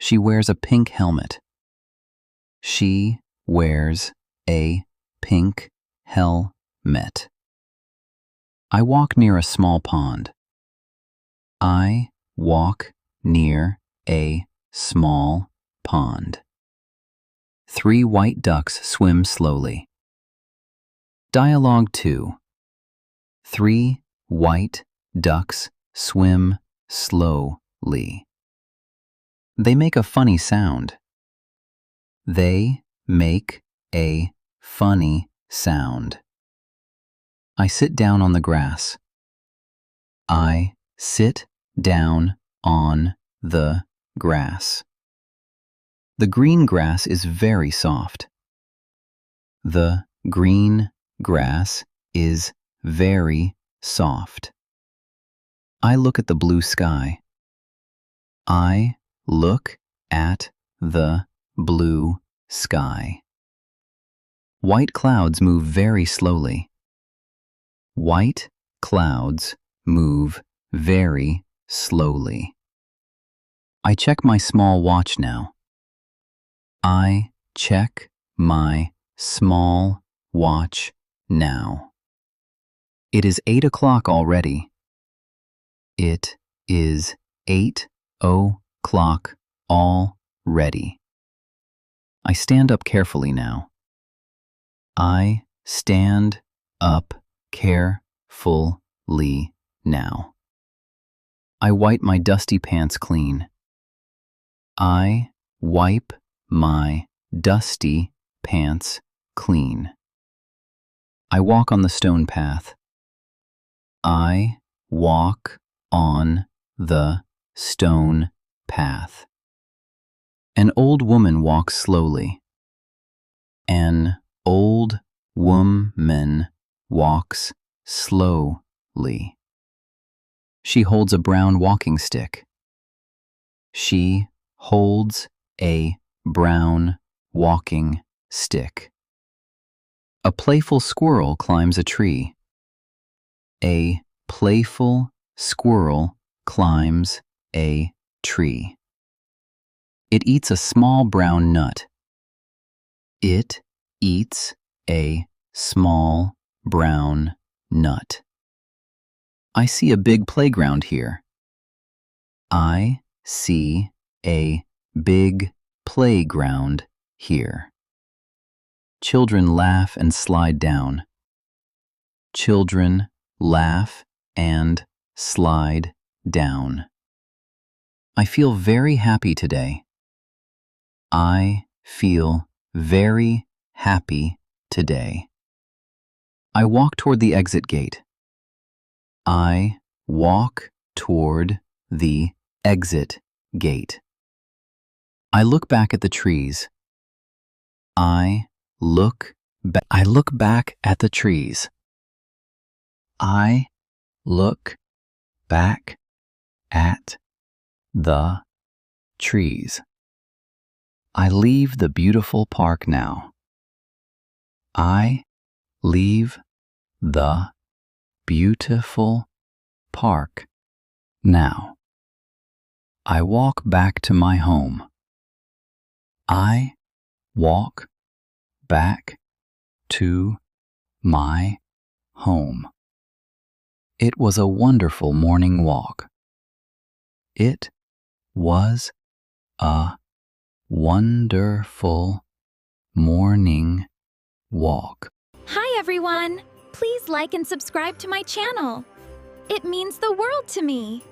She wears a pink helmet. She wears a pink helmet. I walk near a small pond. I walk near a small pond. 3 white ducks swim slowly. Dialogue 2. 3 white ducks swim slowly. They make a funny sound. They make a funny sound. I sit down on the grass. I sit down on the grass. The green grass is very soft. The green grass is very soft. I look at the blue sky. I look at the blue sky. White clouds move very slowly. White clouds move very slowly. I check my small watch now. I check my small watch now. It is 8 o'clock already. It is 8 o'clock already. I stand up carefully now. I stand up carefully now. I wipe my dusty pants clean. I wipe my dusty pants clean. I walk on the stone path. I walk on the stone path. An old woman walks slowly. An old woman walks slowly. She holds a brown walking stick. She holds a brown walking stick. A playful squirrel climbs a tree. A playful squirrel climbs a tree. It eats a small brown nut. It eats a small brown nut. I see a big playground here. I see a big playground here. Children laugh and slide down. Children laugh and slide down. I feel very happy today. I feel very happy today. I walk toward the exit gate. I walk toward the exit gate. I look back at the trees. I look back at the trees. I look back at the trees. I leave the beautiful park now. I leave the beautiful park now. I walk back to my home. I walk back to my home. It was a wonderful morning walk. It was a wonderful morning walk. Hi everyone! Please like and subscribe to my channel. It means the world to me.